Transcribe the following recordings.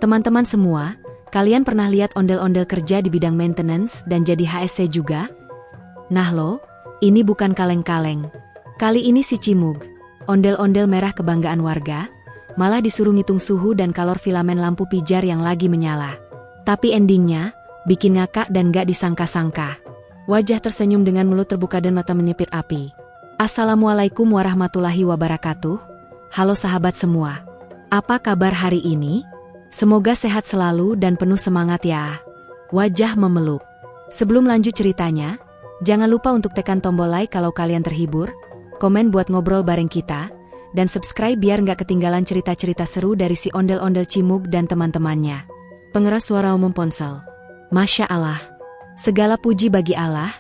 Teman-teman semua, kalian pernah lihat ondel-ondel kerja di bidang maintenance dan jadi HSC juga? Nah lo, ini bukan kaleng-kaleng. Kali ini si Cimug, ondel-ondel merah kebanggaan warga, malah disuruh ngitung suhu dan kalor filamen lampu pijar yang lagi menyala. Tapi endingnya, bikin ngakak dan gak disangka-sangka. Wajah tersenyum dengan mulut terbuka dan mata menyipit api. Assalamualaikum warahmatullahi wabarakatuh. Halo sahabat semua. Apa kabar hari ini? Semoga sehat selalu dan penuh semangat ya. Wajah memeluk. Sebelum lanjut ceritanya, jangan lupa untuk tekan tombol like kalau kalian terhibur, komen buat ngobrol bareng kita, dan subscribe biar nggak ketinggalan cerita-cerita seru dari si ondel-ondel Cimug dan teman-temannya. Pengeras suara umum ponsel. Masya Allah. Segala puji bagi Allah,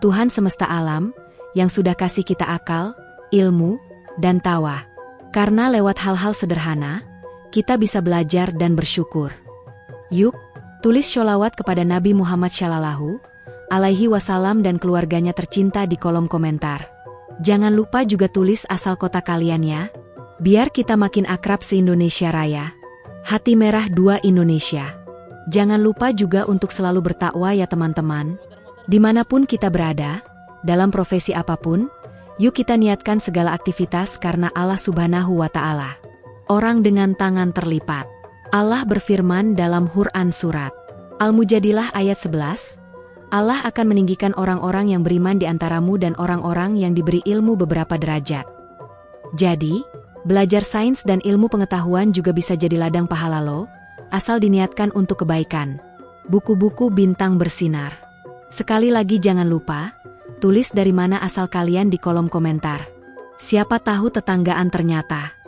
Tuhan semesta alam, yang sudah kasih kita akal, ilmu, dan tawa. Karena lewat hal-hal sederhana, kita bisa belajar dan bersyukur. Yuk, tulis sholawat kepada Nabi Muhammad Shallallahu Alaihi Wasallam dan keluarganya tercinta di kolom komentar. Jangan lupa juga tulis asal kota kalian ya, biar kita makin akrab se-Indonesia Raya. Hati Merah 2 Indonesia. Jangan lupa juga untuk selalu bertakwa ya teman-teman. Dimanapun kita berada, dalam profesi apapun, yuk kita niatkan segala aktivitas karena Allah Subhanahu wa Ta'ala. Orang dengan tangan terlipat. Allah berfirman dalam Quran surat Al-Mujadilah ayat 11, Allah akan meninggikan orang-orang yang beriman di antaramu dan orang-orang yang diberi ilmu beberapa derajat. Jadi, belajar sains dan ilmu pengetahuan juga bisa jadi ladang pahala lo, asal diniatkan untuk kebaikan. Buku-buku bintang bersinar. Sekali lagi jangan lupa, tulis dari mana asal kalian di kolom komentar. Siapa tahu tetanggaan ternyata.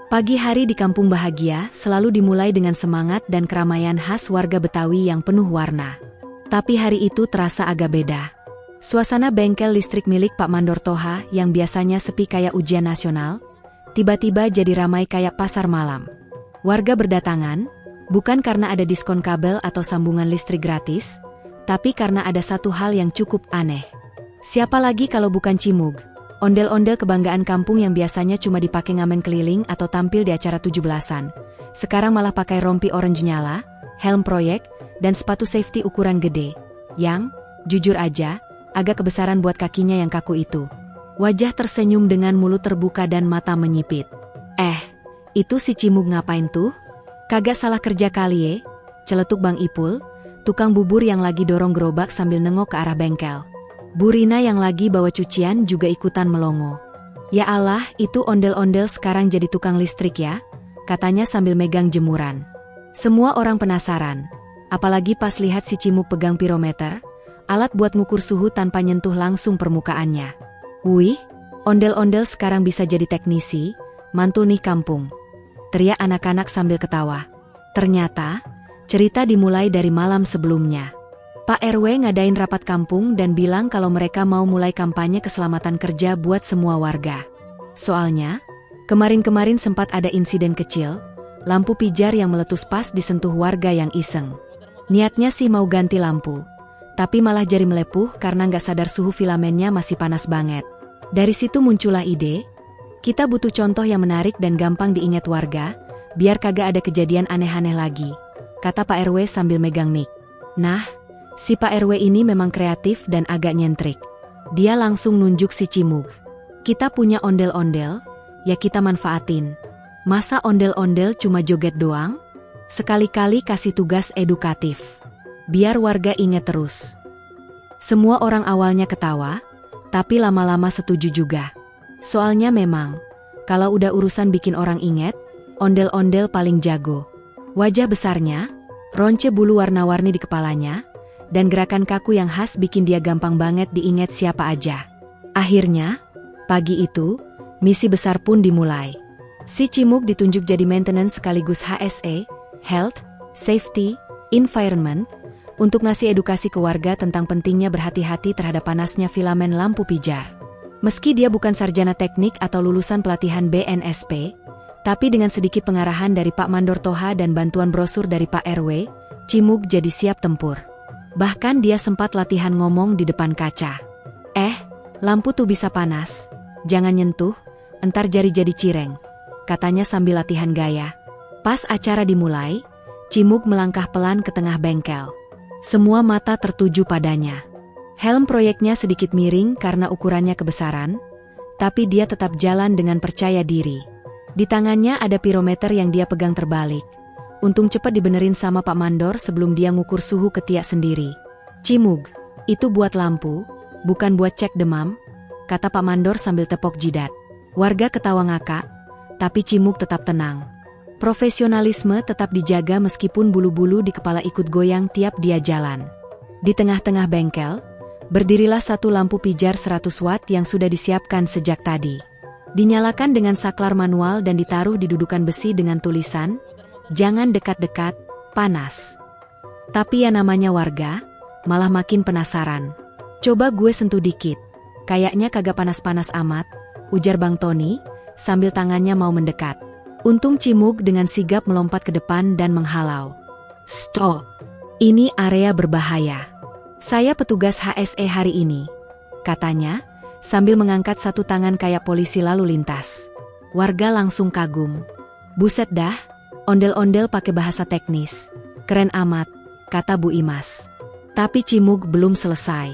Pagi hari di kampung bahagia selalu dimulai dengan semangat dan keramaian khas warga Betawi yang penuh warna. Tapi hari itu terasa agak beda. Suasana bengkel listrik milik Pak Mandor Toha yang biasanya sepi kayak ujian nasional, tiba-tiba jadi ramai kayak pasar malam. Warga berdatangan, bukan karena ada diskon kabel atau sambungan listrik gratis, tapi karena ada satu hal yang cukup aneh. Siapa lagi kalau bukan Cimug? Ondel-ondel kebanggaan kampung yang biasanya cuma dipakai ngamen keliling atau tampil di acara 17-an. Sekarang malah pakai rompi orange nyala, helm proyek, dan sepatu safety ukuran gede. Yang, jujur aja, agak kebesaran buat kakinya yang kaku itu. Wajah tersenyum dengan mulut terbuka dan mata menyipit. Itu si Cimug ngapain tuh? Kagak salah kerja kali ye? Celetuk Bang Ipul, tukang bubur yang lagi dorong gerobak sambil nengok ke arah bengkel. Bu Rina yang lagi bawa cucian juga ikutan melongo. Ya Allah, itu ondel-ondel sekarang jadi tukang listrik ya, katanya sambil megang jemuran. Semua orang penasaran, apalagi pas lihat si Cimug pegang pirometer, alat buat ngukur suhu tanpa nyentuh langsung permukaannya. Wih, ondel-ondel sekarang bisa jadi teknisi, mantul nih kampung. Teriak anak-anak sambil ketawa. Ternyata, cerita dimulai dari malam sebelumnya. Pak RW ngadain rapat kampung dan bilang kalau mereka mau mulai kampanye keselamatan kerja buat semua warga. Soalnya, kemarin-kemarin sempat ada insiden kecil, lampu pijar yang meletus pas disentuh warga yang iseng. Niatnya sih mau ganti lampu, tapi malah jari melepuh karena nggak sadar suhu filamennya masih panas banget. Dari situ muncullah ide, kita butuh contoh yang menarik dan gampang diingat warga, biar kagak ada kejadian aneh-aneh lagi, kata Pak RW sambil megang mic. Nah, si Pak RW ini memang kreatif dan agak nyentrik. Dia langsung nunjuk si Cimug. Kita punya ondel-ondel, ya kita manfaatin. Masa ondel-ondel cuma joget doang? Sekali-kali kasih tugas edukatif. Biar warga inget terus. Semua orang awalnya ketawa, tapi lama-lama setuju juga. Soalnya memang, kalau udah urusan bikin orang inget, ondel-ondel paling jago. Wajah besarnya, ronce bulu warna-warni di kepalanya, dan gerakan kaku yang khas bikin dia gampang banget diingat siapa aja. Akhirnya, pagi itu, misi besar pun dimulai. Si Cimug ditunjuk jadi maintenance sekaligus HSE, Health, Safety, Environment, untuk ngasih edukasi ke warga tentang pentingnya berhati-hati terhadap panasnya filamen lampu pijar. Meski dia bukan sarjana teknik atau lulusan pelatihan BNSP, tapi dengan sedikit pengarahan dari Pak Mandor Toha dan bantuan brosur dari Pak RW, Cimug jadi siap tempur. Bahkan dia sempat latihan ngomong di depan kaca. Lampu tuh bisa panas. Jangan nyentuh, entar jari jadi cireng, katanya sambil latihan gaya. Pas acara dimulai, Cimug melangkah pelan ke tengah bengkel. Semua mata tertuju padanya. Helm proyeknya sedikit miring karena ukurannya kebesaran, tapi dia tetap jalan dengan percaya diri. Di tangannya ada pirometer yang dia pegang terbalik. Untung cepat dibenerin sama Pak Mandor sebelum dia ngukur suhu ketiak sendiri. "Cimug, itu buat lampu, bukan buat cek demam," kata Pak Mandor sambil tepok jidat. Warga ketawa ngakak, tapi Cimug tetap tenang. Profesionalisme tetap dijaga meskipun bulu-bulu di kepala ikut goyang tiap dia jalan. Di tengah-tengah bengkel, berdirilah satu lampu pijar 100 watt yang sudah disiapkan sejak tadi. Dinyalakan dengan saklar manual dan ditaruh di dudukan besi dengan tulisan, "Jangan dekat-dekat, panas." Tapi ya namanya warga, malah makin penasaran. "Coba gue sentuh dikit, kayaknya kagak panas-panas amat," ujar Bang Tony, sambil tangannya mau mendekat. Untung Cimug dengan sigap melompat ke depan dan menghalau. "Stop, ini area berbahaya. Saya petugas HSE hari ini," katanya, sambil mengangkat satu tangan kayak polisi lalu lintas. Warga langsung kagum. "Buset dah, ondel-ondel pakai bahasa teknis. Keren amat," kata Bu Imas. Tapi Cimug belum selesai.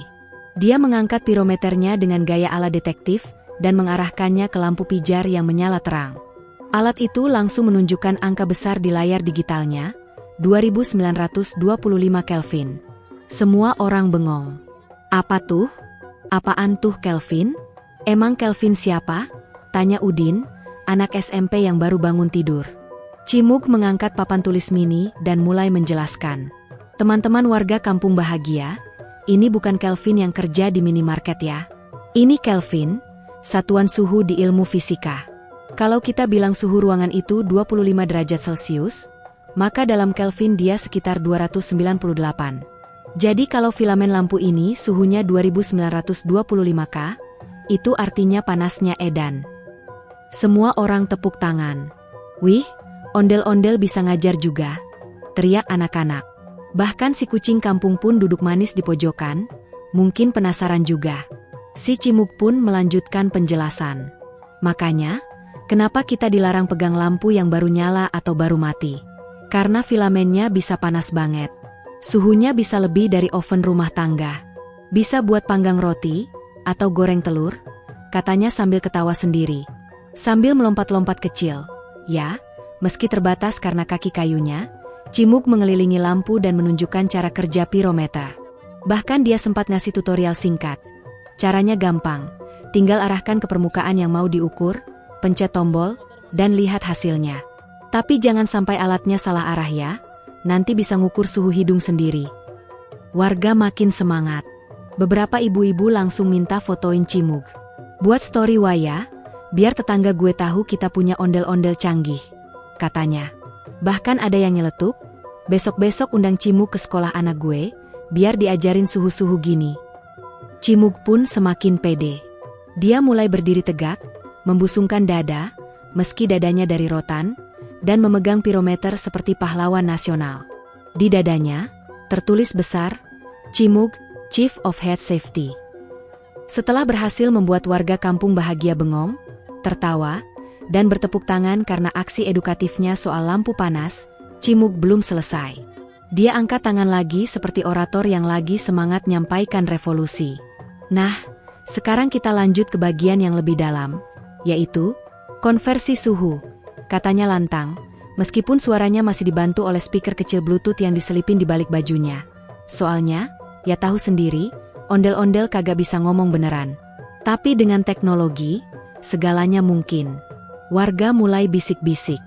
Dia mengangkat pirometernya dengan gaya ala detektif dan mengarahkannya ke lampu pijar yang menyala terang. Alat itu langsung menunjukkan angka besar di layar digitalnya, 2925 Kelvin. Semua orang bengong. "Apa tuh? Apaan tuh Kelvin? Emang Kelvin siapa?" tanya Udin, anak SMP yang baru bangun tidur. Cimug mengangkat papan tulis mini dan mulai menjelaskan. "Teman-teman warga kampung bahagia, ini bukan Kelvin yang kerja di minimarket ya. Ini Kelvin, satuan suhu di ilmu fisika. Kalau kita bilang suhu ruangan itu 25 derajat Celcius, maka dalam Kelvin dia sekitar 298. Jadi kalau filamen lampu ini suhunya 2925 K, itu artinya panasnya edan." Semua orang tepuk tangan. "Wih, ondel-ondel bisa ngajar juga," teriak anak-anak. Bahkan si kucing kampung pun duduk manis di pojokan, mungkin penasaran juga. Si Cimug pun melanjutkan penjelasan. "Makanya, kenapa kita dilarang pegang lampu yang baru nyala atau baru mati? Karena filamennya bisa panas banget. Suhunya bisa lebih dari oven rumah tangga. Bisa buat panggang roti, atau goreng telur," katanya sambil ketawa sendiri. Sambil melompat-lompat kecil. Ya, meski terbatas karena kaki kayunya, Cimug mengelilingi lampu dan menunjukkan cara kerja pirometer. Bahkan dia sempat ngasih tutorial singkat. Caranya gampang, tinggal arahkan ke permukaan yang mau diukur, pencet tombol, dan lihat hasilnya. Tapi jangan sampai alatnya salah arah ya, nanti bisa ngukur suhu hidung sendiri. Warga makin semangat. Beberapa ibu-ibu langsung minta fotoin Cimug. "Buat story waya, biar tetangga gue tahu kita punya ondel-ondel canggih," katanya. Bahkan ada yang nyeletuk, "Besok-besok undang Cimug ke sekolah anak gue, biar diajarin suhu-suhu gini." Cimug pun semakin pede. Dia mulai berdiri tegak, membusungkan dada, meski dadanya dari rotan, dan memegang pirometer seperti pahlawan nasional. Di dadanya, tertulis besar, "Cimug, Chief of Head Safety." Setelah berhasil membuat warga kampung bahagia bengong, tertawa, dan bertepuk tangan karena aksi edukatifnya soal lampu panas, Cimug belum selesai. Dia angkat tangan lagi seperti orator yang lagi semangat nyampaikan revolusi. "Nah, sekarang kita lanjut ke bagian yang lebih dalam, yaitu konversi suhu," katanya lantang, meskipun suaranya masih dibantu oleh speaker kecil Bluetooth yang diselipin di balik bajunya. Soalnya, ya tahu sendiri, ondel-ondel kagak bisa ngomong beneran. Tapi dengan teknologi, segalanya mungkin. Warga mulai bisik-bisik.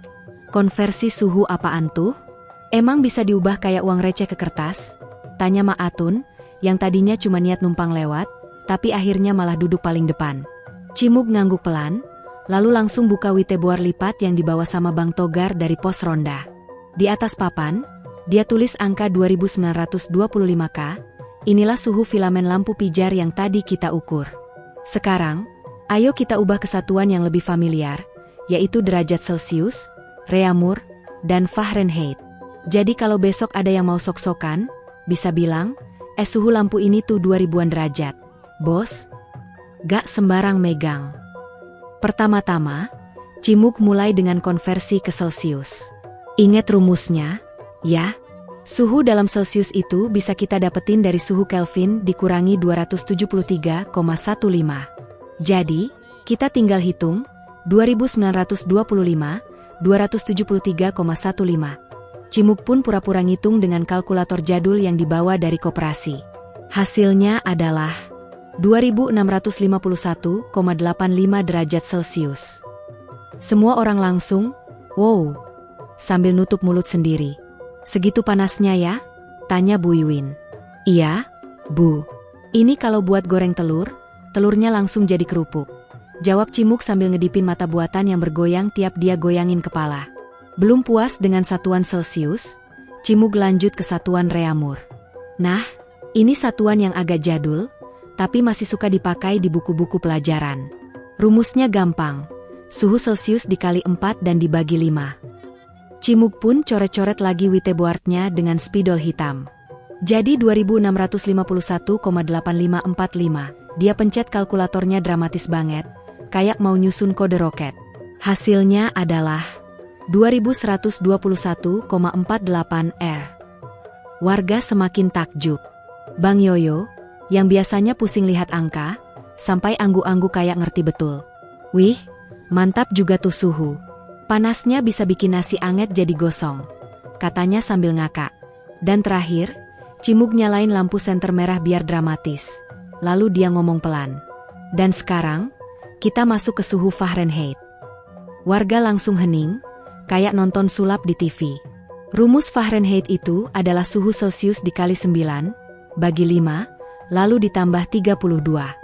"Konversi suhu apaan tuh? Emang bisa diubah kayak uang receh ke kertas?" tanya Mak Atun, yang tadinya cuma niat numpang lewat, tapi akhirnya malah duduk paling depan. Cimug ngangguk pelan, lalu langsung buka witeboard lipat yang dibawa sama Bang Togar dari pos ronda. Di atas papan, dia tulis angka 2925 K, inilah suhu filamen lampu pijar yang tadi kita ukur. Sekarang, ayo kita ubah ke satuan yang lebih familiar, yaitu derajat Celcius, Reaumur, dan Fahrenheit. Jadi kalau besok ada yang mau sok-sokan, bisa bilang, suhu lampu ini tuh 2000-an derajat, bos. Gak sembarang megang. Pertama-tama, Cimug mulai dengan konversi ke Celcius. Ingat rumusnya, Ya, suhu dalam Celcius itu bisa kita dapetin dari suhu Kelvin dikurangi 273,15. Jadi, kita tinggal hitung 2925, 273,15. Cimug pun pura-pura ngitung dengan kalkulator jadul yang dibawa dari koperasi. Hasilnya adalah 2651,85 derajat Celcius. Semua orang langsung, wow, sambil nutup mulut sendiri. Segitu panasnya ya? Tanya Bu Iwin. Iya, Bu. Ini kalau buat goreng telur, telurnya langsung jadi kerupuk. Jawab Cimug sambil ngedipin mata buatan yang bergoyang tiap dia goyangin kepala. Belum puas dengan satuan Celcius, Cimug lanjut ke satuan Reaumur. Nah, ini satuan yang agak jadul, tapi masih suka dipakai di buku-buku pelajaran. Rumusnya gampang, suhu Celcius dikali 4 dan dibagi 5. Cimug pun coret-coret lagi whiteboardnya dengan spidol hitam. Jadi 2651,8545. Dia pencet kalkulatornya dramatis banget, kayak mau nyusun kode roket. Hasilnya adalah 2121,48 R. Warga semakin takjub. Bang Yoyo, yang biasanya pusing lihat angka, sampai angguk-angguk kayak ngerti betul. Wih, mantap juga tuh suhu. Panasnya bisa bikin nasi anget jadi gosong, katanya sambil ngakak. Dan terakhir, Cimug nyalain lampu senter merah biar dramatis. Lalu dia ngomong pelan. Dan sekarang, kita masuk ke suhu Fahrenheit. Warga langsung hening, kayak nonton sulap di TV. Rumus Fahrenheit itu adalah suhu Celcius dikali 9, bagi 5, lalu ditambah 32.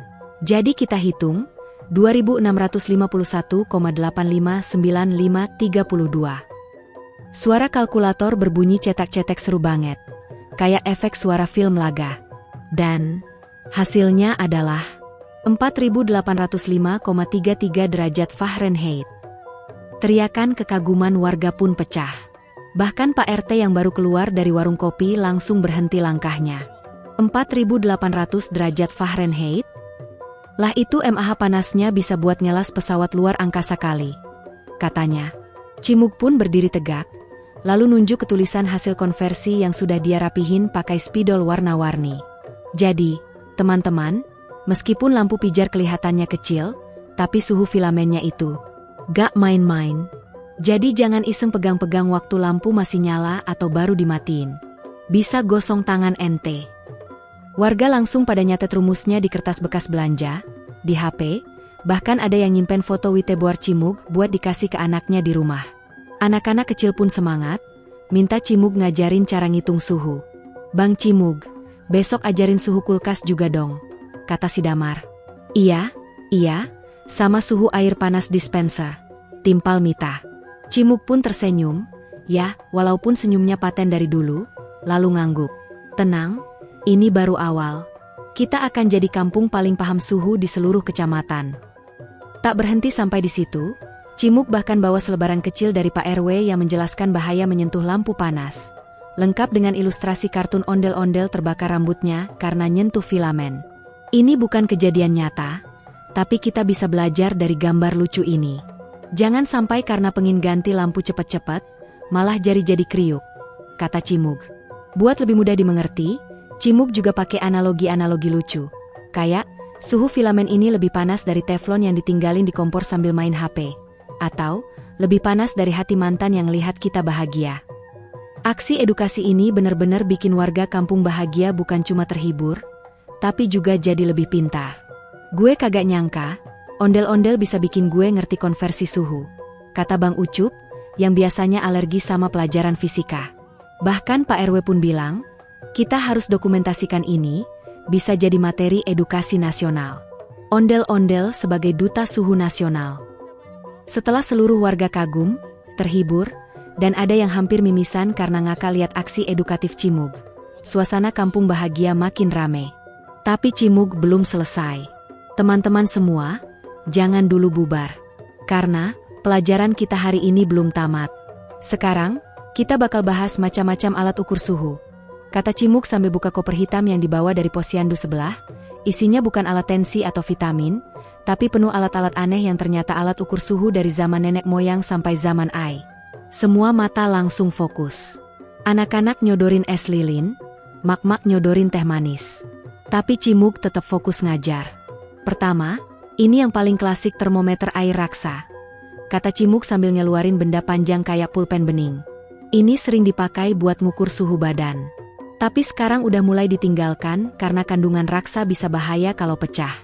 Jadi kita hitung, 2651,859532. Suara kalkulator berbunyi cetak-cetek seru banget, kayak efek suara film laga. Dan hasilnya adalah 4805,33 derajat Fahrenheit. Teriakan kekaguman warga pun pecah. Bahkan Pak RT yang baru keluar dari warung kopi langsung berhenti langkahnya. 4800 derajat Fahrenheit? Lah itu mAh panasnya bisa buat ngelas pesawat luar angkasa kali, katanya. Cimug pun berdiri tegak, lalu nunjuk ke tulisan hasil konversi yang sudah dia rapihin pakai spidol warna-warni. Jadi, teman-teman, meskipun lampu pijar kelihatannya kecil, tapi suhu filamennya itu gak main-main. Jadi jangan iseng pegang-pegang waktu lampu masih nyala atau baru dimatiin. Bisa gosong tangan ente. Warga langsung pada nyatet rumusnya di kertas bekas belanja, di HP, bahkan ada yang nyimpen foto whiteboard Cimug buat dikasih ke anaknya di rumah. Anak-anak kecil pun semangat, minta Cimug ngajarin cara ngitung suhu. Bang Cimug, besok ajarin suhu kulkas juga dong, kata si Damar. Iya, sama suhu air panas dispenser, timpal Mita. Cimug pun tersenyum, ya, walaupun senyumnya paten dari dulu, lalu ngangguk. Tenang, ini baru awal. Kita akan jadi kampung paling paham suhu di seluruh kecamatan. Tak berhenti sampai di situ, Cimug bahkan bawa selebaran kecil dari Pak RW yang menjelaskan bahaya menyentuh lampu panas. Lengkap dengan ilustrasi kartun ondel-ondel terbakar rambutnya karena nyentuh filamen. Ini bukan kejadian nyata, tapi kita bisa belajar dari gambar lucu ini. Jangan sampai karena pengin ganti lampu cepet-cepet, malah jadi kriuk, kata Cimug. Buat lebih mudah dimengerti, Cimug juga pakai analogi-analogi lucu. Kayak, suhu filamen ini lebih panas dari teflon yang ditinggalin di kompor sambil main HP. Atau, lebih panas dari hati mantan yang lihat kita bahagia. Aksi edukasi ini benar-benar bikin warga kampung bahagia bukan cuma terhibur, tapi juga jadi lebih pintar. Gue kagak nyangka, ondel-ondel bisa bikin gue ngerti konversi suhu, kata Bang Ucup, yang biasanya alergi sama pelajaran fisika. Bahkan Pak RW pun bilang, kita harus dokumentasikan ini, bisa jadi materi edukasi nasional. Ondel-ondel sebagai duta suhu nasional. Setelah seluruh warga kagum, terhibur, dan ada yang hampir mimisan karena ngakak lihat aksi edukatif Cimug, suasana kampung bahagia makin rame. Tapi Cimug belum selesai. Teman-teman semua, jangan dulu bubar. Karena, pelajaran kita hari ini belum tamat. Sekarang, kita bakal bahas macam-macam alat ukur suhu, kata Cimug sambil buka koper hitam yang dibawa dari posyandu sebelah. Isinya bukan alat tensi atau vitamin, tapi penuh alat-alat aneh yang ternyata alat ukur suhu dari zaman nenek moyang sampai zaman AI. Semua mata langsung fokus. Anak-anak nyodorin es lilin, mak-mak nyodorin teh manis. Tapi Cimug tetap fokus ngajar. Pertama, ini yang paling klasik termometer air raksa. Kata Cimug sambil ngeluarin benda panjang kayak pulpen bening. Ini sering dipakai buat ngukur suhu badan. Tapi sekarang udah mulai ditinggalkan karena kandungan raksa bisa bahaya kalau pecah.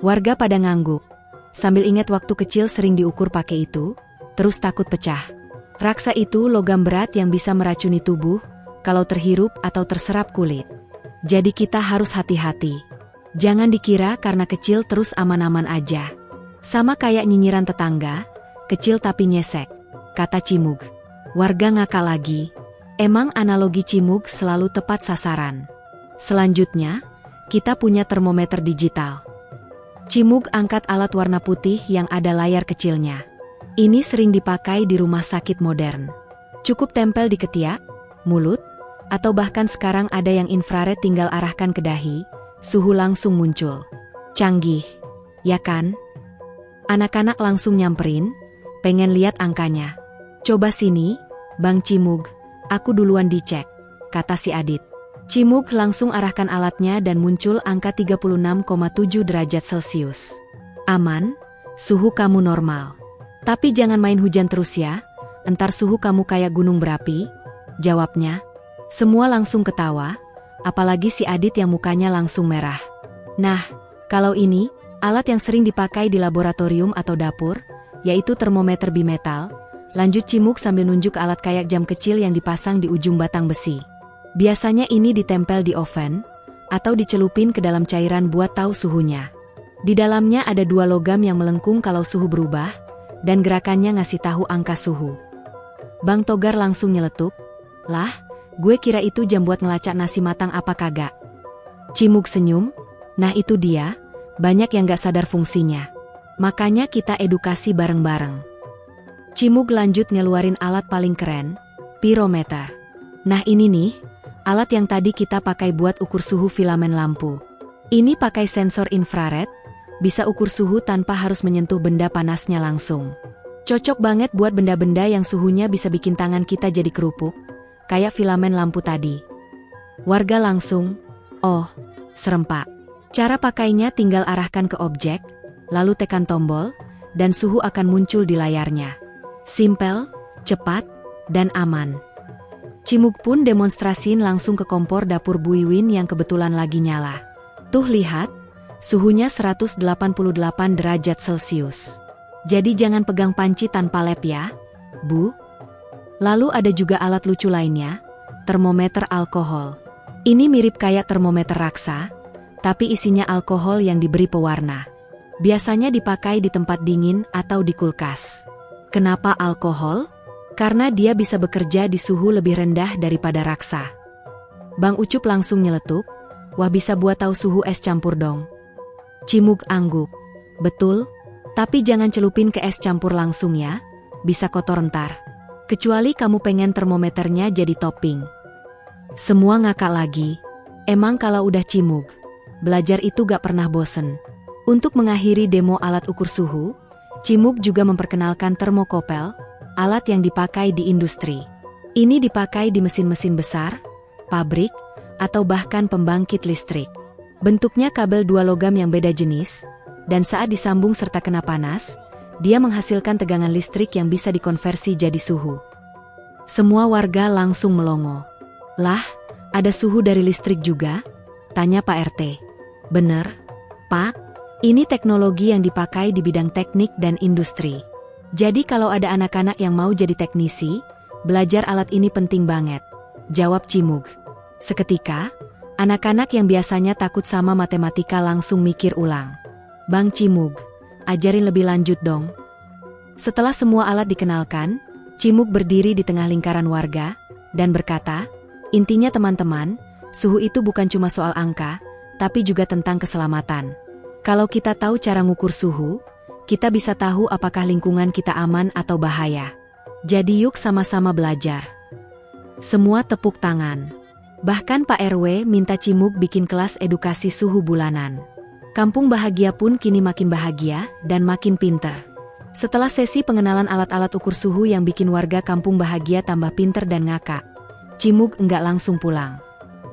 Warga pada ngangguk. Sambil ingat waktu kecil sering diukur pakai itu, terus takut pecah. Raksa itu logam berat yang bisa meracuni tubuh kalau terhirup atau terserap kulit. Jadi kita harus hati-hati. Jangan dikira karena kecil terus aman-aman aja. Sama kayak nyinyiran tetangga, kecil tapi nyesek, kata Cimug. Warga ngakak lagi. Emang analogi Cimug selalu tepat sasaran. Selanjutnya, kita punya termometer digital. Cimug angkat alat warna putih yang ada layar kecilnya. Ini sering dipakai di rumah sakit modern. Cukup tempel di ketiak, mulut, atau bahkan sekarang ada yang infrared tinggal arahkan ke dahi, suhu langsung muncul. Canggih, ya kan? Anak-anak langsung nyamperin, pengen lihat angkanya. Coba sini, Bang Cimug, aku duluan dicek, kata si Adit. Cimug langsung arahkan alatnya dan muncul angka 36,7 derajat Celcius. Aman, suhu kamu normal. Tapi jangan main hujan terus ya, entar suhu kamu kayak gunung berapi, jawabnya. Semua langsung ketawa, apalagi si Adit yang mukanya langsung merah. Nah, kalau ini, alat yang sering dipakai di laboratorium atau dapur, yaitu termometer bimetal, lanjut Cimug sambil nunjuk alat kayak jam kecil yang dipasang di ujung batang besi. Biasanya ini ditempel di oven, atau dicelupin ke dalam cairan buat tahu suhunya. Di dalamnya ada 2 logam yang melengkung kalau suhu berubah, dan gerakannya ngasih tahu angka suhu. Bang Togar langsung nyeletuk, lah, gue kira itu jam buat ngelacak nasi matang apa kagak. Cimug senyum, nah itu dia, banyak yang gak sadar fungsinya. Makanya kita edukasi bareng-bareng. Cimug lanjut ngeluarin alat paling keren, pirometer. Nah ini nih, alat yang tadi kita pakai buat ukur suhu filamen lampu. Ini pakai sensor infrared, bisa ukur suhu tanpa harus menyentuh benda panasnya langsung. Cocok banget buat benda-benda yang suhunya bisa bikin tangan kita jadi kerupuk, kayak filamen lampu tadi. Warga langsung, oh, serempak. Cara pakainya tinggal arahkan ke objek, lalu tekan tombol, dan suhu akan muncul di layarnya. Simpel, cepat, dan aman. Cimug pun demonstrasiin langsung ke kompor dapur Bu Iwin yang kebetulan lagi nyala. Tuh lihat, suhunya 188 derajat Celcius. Jadi jangan pegang panci tanpa lem ya, Bu. Lalu ada juga alat lucu lainnya, termometer alkohol. Ini mirip kayak termometer raksa, tapi isinya alkohol yang diberi pewarna. Biasanya dipakai di tempat dingin atau di kulkas. Kenapa alkohol? Karena dia bisa bekerja di suhu lebih rendah daripada raksa. Bang Ucup langsung nyeletuk, wah bisa buat tahu suhu es campur dong. Cimug angguk, betul, tapi jangan celupin ke es campur langsung ya, bisa kotor ntar. Kecuali kamu pengen termometernya jadi topping. Semua ngakak lagi, emang kalau udah Cimug, belajar itu gak pernah bosen. Untuk mengakhiri demo alat ukur suhu, Cimug juga memperkenalkan termokopel, alat yang dipakai di industri. Ini dipakai di mesin-mesin besar, pabrik, atau bahkan pembangkit listrik. Bentuknya kabel 2 logam yang beda jenis, dan saat disambung serta kena panas, dia menghasilkan tegangan listrik yang bisa dikonversi jadi suhu. Semua warga langsung melongo. Lah, ada suhu dari listrik juga? Tanya Pak RT. Bener, Pak. Ini teknologi yang dipakai di bidang teknik dan industri. Jadi kalau ada anak-anak yang mau jadi teknisi, belajar alat ini penting banget, jawab Cimug. Seketika, anak-anak yang biasanya takut sama matematika langsung mikir ulang. Bang Cimug, ajarin lebih lanjut dong. Setelah semua alat dikenalkan, Cimug berdiri di tengah lingkaran warga, dan berkata, intinya teman-teman, suhu itu bukan cuma soal angka, tapi juga tentang keselamatan. Kalau kita tahu cara ngukur suhu, kita bisa tahu apakah lingkungan kita aman atau bahaya. Jadi yuk sama-sama belajar. Semua tepuk tangan. Bahkan Pak RW minta Cimug bikin kelas edukasi suhu bulanan. Kampung Bahagia pun kini makin bahagia dan makin pinter. Setelah sesi pengenalan alat-alat ukur suhu yang bikin warga Kampung Bahagia tambah pinter dan ngakak, Cimug enggak langsung pulang.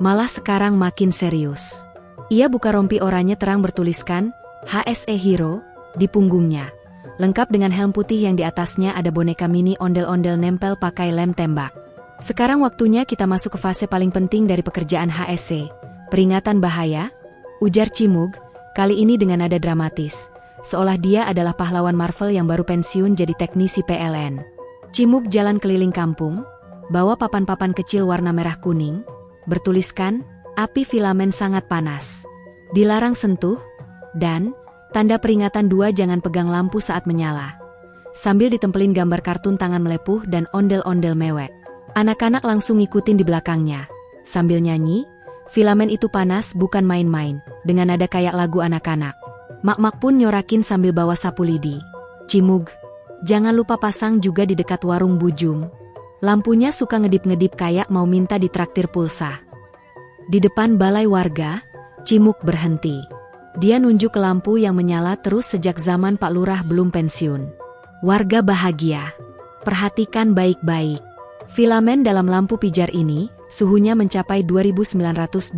Malah sekarang makin serius. Ia buka rompi oranye terang bertuliskan HSE Hero di punggungnya. Lengkap dengan helm putih yang di atasnya ada boneka mini ondel-ondel nempel pakai lem tembak. Sekarang waktunya kita masuk ke fase paling penting dari pekerjaan HSE. Peringatan bahaya, ujar Cimug, kali ini dengan nada dramatis. Seolah dia adalah pahlawan Marvel yang baru pensiun jadi teknisi PLN. Cimug jalan keliling kampung, bawa papan-papan kecil warna merah kuning, bertuliskan, api filamen sangat panas. Dilarang sentuh, dan tanda peringatan 2 jangan pegang lampu saat menyala. Sambil ditempelin gambar kartun tangan melepuh dan ondel-ondel mewek. Anak-anak langsung ngikutin di belakangnya. Sambil nyanyi, filamen itu panas bukan main-main, dengan nada kayak lagu anak-anak. Mak-mak pun nyorakin sambil bawa sapu lidi. Cimug, jangan lupa pasang juga di dekat warung Bujum. Lampunya suka ngedip-ngedip kayak mau minta ditraktir pulsa. Di depan balai warga, Cimug berhenti. Dia nunjuk ke lampu yang menyala terus sejak zaman Pak Lurah belum pensiun. Warga bahagia. Perhatikan baik-baik. Filamen dalam lampu pijar ini, suhunya mencapai 2925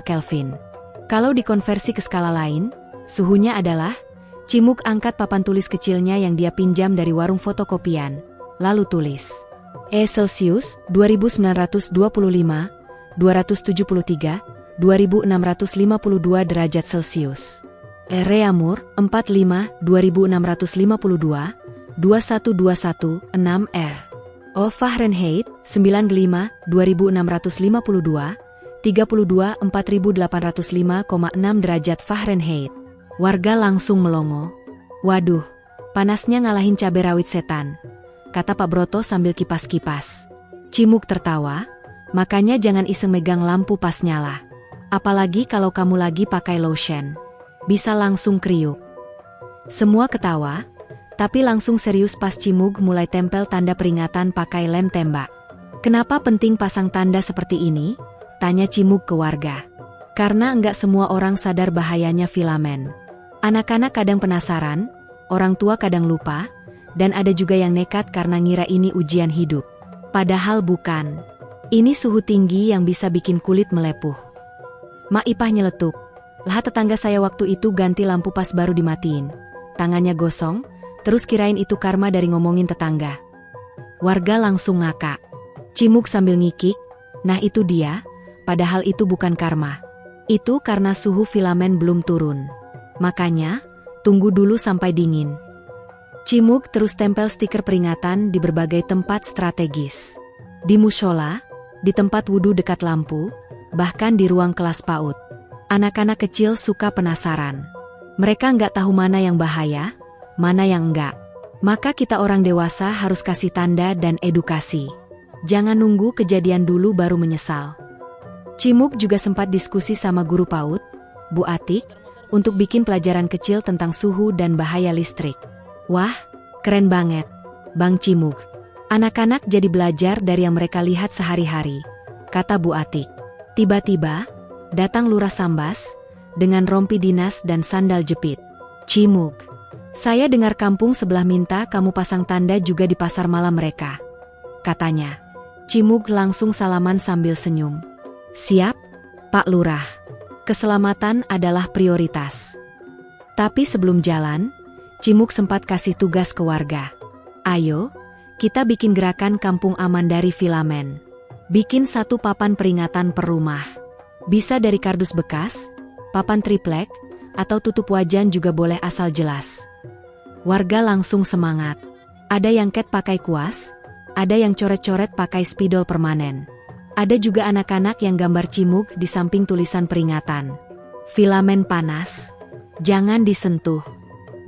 Kelvin. Kalau dikonversi ke skala lain, suhunya adalah, Cimug angkat papan tulis kecilnya yang dia pinjam dari warung fotokopian, lalu tulis. Celsius, 2925, 273, 2652 derajat Celsius. Reaumur, 45, 2652, 2121, 6 Fahrenheit, 95, 2652, 32, 4805,6 derajat Fahrenheit. Warga langsung melongo. Waduh, panasnya ngalahin cabai rawit setan, kata Pak Broto sambil kipas-kipas. Cimug tertawa, makanya jangan iseng megang lampu pas nyala. Apalagi kalau kamu lagi pakai lotion. Bisa langsung kriuk. Semua ketawa, tapi langsung serius pas Cimug mulai tempel tanda peringatan pakai lem tembak. Kenapa penting pasang tanda seperti ini? Tanya Cimug ke warga. Karena enggak semua orang sadar bahayanya filamen. Anak-anak kadang penasaran, orang tua kadang lupa, dan ada juga yang nekat karena ngira ini ujian hidup. Padahal bukan. Ini suhu tinggi yang bisa bikin kulit melepuh. Mak Ipah nyeletuk. Lah tetangga saya waktu itu ganti lampu pas baru dimatiin. Tangannya gosong, terus kirain itu karma dari ngomongin tetangga. Warga langsung ngakak. Cimug sambil ngikik, nah itu dia, padahal itu bukan karma. Itu karena suhu filamen belum turun. Makanya, tunggu dulu sampai dingin. Cimug terus tempel stiker peringatan di berbagai tempat strategis. Di mushola, di tempat wudhu dekat lampu, bahkan di ruang kelas PAUD. Anak-anak kecil suka penasaran. Mereka nggak tahu mana yang bahaya, mana yang enggak. Maka kita orang dewasa harus kasih tanda dan edukasi. Jangan nunggu kejadian dulu baru menyesal. Cimug juga sempat diskusi sama guru PAUD, Bu Atik, untuk bikin pelajaran kecil tentang suhu dan bahaya listrik. Wah, keren banget, Bang Cimug. Anak-anak jadi belajar dari yang mereka lihat sehari-hari, kata Bu Atik. Tiba-tiba, datang Lurah Sambas, dengan rompi dinas dan sandal jepit. Cimug, saya dengar kampung sebelah minta kamu pasang tanda juga di pasar malam mereka, katanya. Cimug langsung salaman sambil senyum. Siap, Pak Lurah. Keselamatan adalah prioritas. Tapi sebelum jalan, Cimug sempat kasih tugas ke warga. Ayo, kita bikin gerakan kampung aman dari filamen. Bikin satu papan peringatan per rumah. Bisa dari kardus bekas, papan triplek, atau tutup wajan juga boleh asal jelas. Warga langsung semangat. Ada yang cat pakai kuas, ada yang coret-coret pakai spidol permanen. Ada juga anak-anak yang gambar Cimug di samping tulisan peringatan. Filamen panas, jangan disentuh.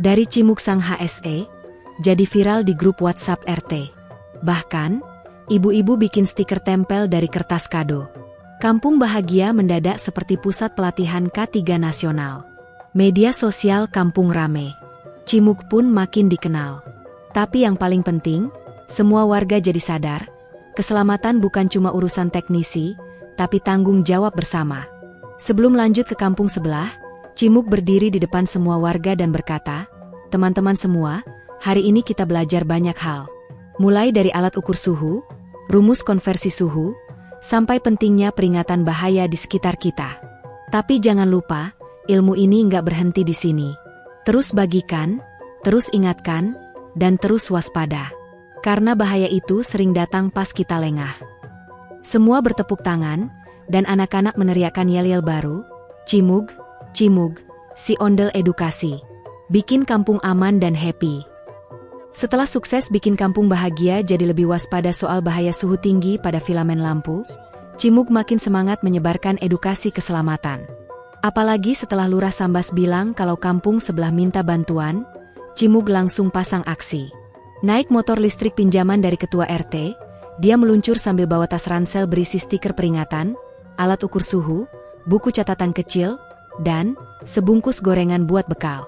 Dari Cimug sang HSE, jadi viral di grup WhatsApp RT. Bahkan, ibu-ibu bikin stiker tempel dari kertas kado. Kampung bahagia mendadak seperti pusat pelatihan K3 nasional. Media sosial kampung rame. Cimug pun makin dikenal. Tapi yang paling penting, semua warga jadi sadar, keselamatan bukan cuma urusan teknisi, tapi tanggung jawab bersama. Sebelum lanjut ke kampung sebelah, Cimug berdiri di depan semua warga dan berkata, teman-teman semua, hari ini kita belajar banyak hal. Mulai dari alat ukur suhu, rumus konversi suhu, Sampai pentingnya peringatan bahaya di sekitar kita. Tapi jangan lupa, ilmu ini nggak berhenti di sini. Terus bagikan, terus ingatkan, dan terus waspada. Karena bahaya itu sering datang pas kita lengah. Semua bertepuk tangan, dan anak-anak meneriakkan yel-yel baru, Cimug, Cimug, si ondel edukasi. Bikin kampung aman dan happy. Setelah sukses bikin kampung bahagia jadi lebih waspada soal bahaya suhu tinggi pada filamen lampu, Cimug makin semangat menyebarkan edukasi keselamatan. Apalagi setelah Lurah Sambas bilang kalau kampung sebelah minta bantuan, Cimug langsung pasang aksi. Naik motor listrik pinjaman dari ketua RT, dia meluncur sambil bawa tas ransel berisi stiker peringatan, alat ukur suhu, buku catatan kecil, dan sebungkus gorengan buat bekal.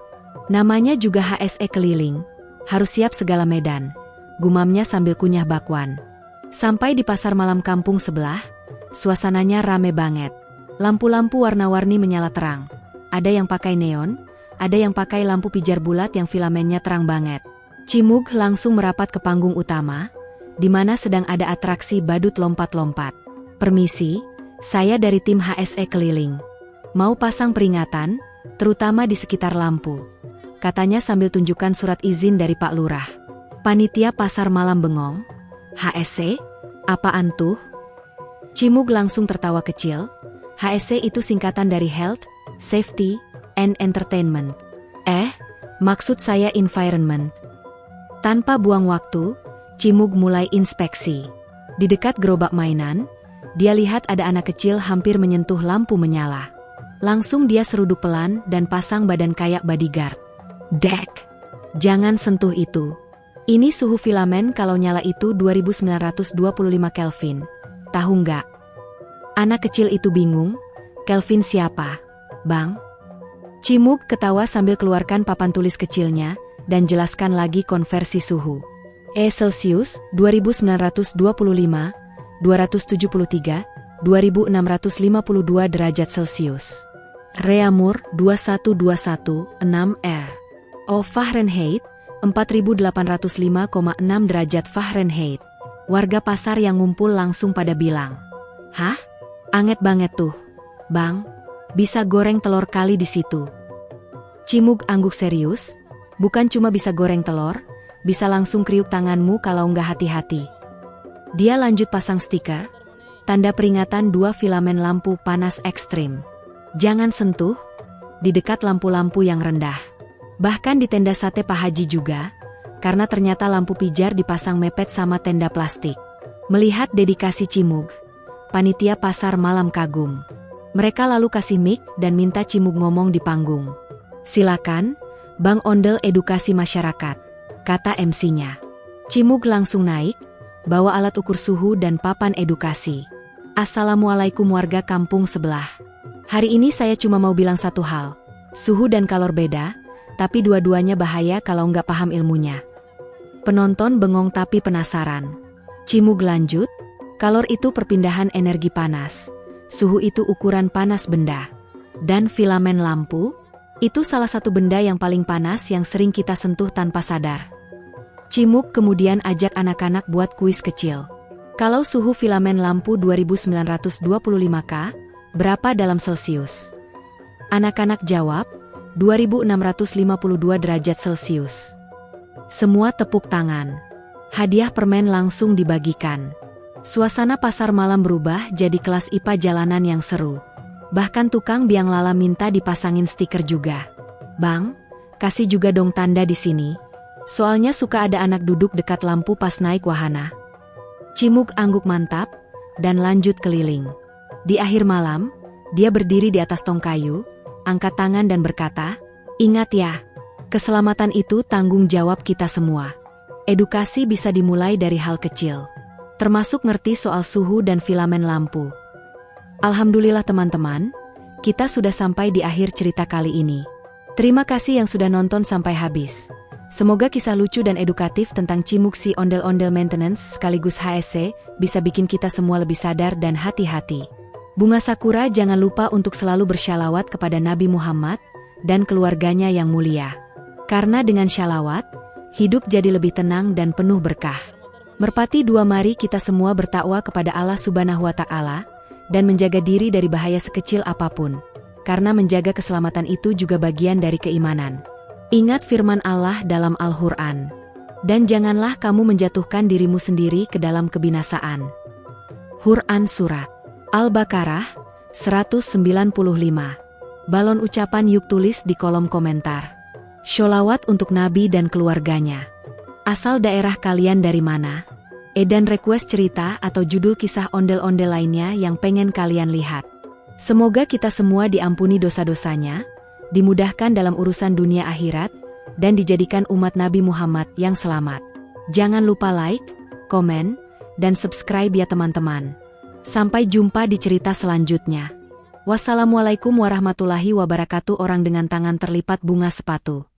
Namanya juga HSE keliling, harus siap segala medan, gumamnya sambil kunyah bakwan. Sampai di pasar malam kampung sebelah, suasananya rame banget. Lampu-lampu warna-warni menyala terang. Ada yang pakai neon, ada yang pakai lampu pijar bulat yang filamennya terang banget. Cimug langsung merapat ke panggung utama, di mana sedang ada atraksi badut lompat-lompat. Permisi, saya dari tim HSE keliling. Mau pasang peringatan, terutama di sekitar lampu. Katanya sambil tunjukkan surat izin dari Pak Lurah. Panitia pasar malam bengong. HSE? Apaan tuh? Cimug langsung tertawa kecil. HSE itu singkatan dari Health, Safety, and Entertainment. Maksud saya environment. Tanpa buang waktu, Cimug mulai inspeksi. Di dekat gerobak mainan, dia lihat ada anak kecil hampir menyentuh lampu menyala. Langsung dia seruduk pelan dan pasang badan kayak bodyguard. Dek! Jangan sentuh itu. Ini suhu filamen kalau nyala itu 2925 Kelvin. Tahu nggak? Anak kecil itu bingung, Kelvin siapa? Bang? Cimug ketawa sambil keluarkan papan tulis kecilnya, dan jelaskan lagi konversi suhu. Celsius, 2925, 273, 2652 derajat Celsius. Reaumur, 2121, 6 Fahrenheit, 4805,6 derajat Fahrenheit. Warga pasar yang ngumpul langsung pada bilang, "Hah? Anget banget tuh, Bang. Bisa goreng telur kali di situ." Cimug angguk serius, bukan cuma bisa goreng telur, bisa langsung kriuk tanganmu kalau nggak hati-hati. Dia lanjut pasang stiker, tanda peringatan 2 filamen lampu panas ekstrim. Jangan sentuh, di dekat lampu-lampu yang rendah. Bahkan di tenda sate Pak Haji juga, karena ternyata lampu pijar dipasang mepet sama tenda plastik. Melihat dedikasi Cimug, panitia pasar malam kagum. Mereka lalu kasih mic dan minta Cimug ngomong di panggung. "Silakan, Bang Ondel Edukasi Masyarakat," kata MC-nya. Cimug langsung naik, bawa alat ukur suhu dan papan edukasi. "Assalamualaikum warga kampung sebelah. Hari ini saya cuma mau bilang satu hal. Suhu dan kalor beda, tapi dua-duanya bahaya kalau nggak paham ilmunya." Penonton bengong tapi penasaran. Cimug lanjut, "Kalor itu perpindahan energi panas. Suhu itu ukuran panas benda. Dan filamen lampu, itu salah satu benda yang paling panas yang sering kita sentuh tanpa sadar." Cimug kemudian ajak anak-anak buat kuis kecil. Kalau suhu filamen lampu 2925 K, berapa dalam Celsius? Anak-anak jawab, 2652 derajat Celsius. Semua tepuk tangan. Hadiah permen langsung dibagikan. Suasana pasar malam berubah jadi kelas IPA jalanan yang seru. Bahkan tukang biang lala minta dipasangin stiker juga. "Bang, kasih juga dong tanda di sini. Soalnya suka ada anak duduk dekat lampu pas naik wahana." Cimug angguk mantap, dan lanjut keliling. Di akhir malam, dia berdiri di atas tong kayu, angkat tangan dan berkata, "Ingat ya, keselamatan itu tanggung jawab kita semua. Edukasi bisa dimulai dari hal kecil, termasuk ngerti soal suhu dan filamen lampu." Alhamdulillah teman-teman, kita sudah sampai di akhir cerita kali ini. Terima kasih yang sudah nonton sampai habis. Semoga kisah lucu dan edukatif tentang Cimug si ondel-ondel maintenance sekaligus HSC bisa bikin kita semua lebih sadar dan hati-hati. Bunga Sakura jangan lupa untuk selalu bersyalawat kepada Nabi Muhammad dan keluarganya yang mulia. Karena dengan syalawat, hidup jadi lebih tenang dan penuh berkah. Merpati 2, mari kita semua bertakwa kepada Allah Subhanahu wa Ta'ala dan menjaga diri dari bahaya sekecil apapun. Karena menjaga keselamatan itu juga bagian dari keimanan. Ingat firman Allah dalam Al-Quran. Dan janganlah kamu menjatuhkan dirimu sendiri ke dalam kebinasaan. Quran Surat Al-Baqarah 195. Balon ucapan yuk tulis di kolom komentar. Sholawat untuk Nabi dan keluarganya. Asal daerah kalian dari mana? Dan request cerita atau judul kisah ondel-ondel lainnya yang pengen kalian lihat. Semoga kita semua diampuni dosa-dosanya, dimudahkan dalam urusan dunia akhirat, dan dijadikan umat Nabi Muhammad yang selamat. Jangan lupa like, komen, dan subscribe ya teman-teman. Sampai jumpa di cerita selanjutnya. Wassalamualaikum warahmatullahi wabarakatuh. Orang dengan tangan terlipat bunga sepatu.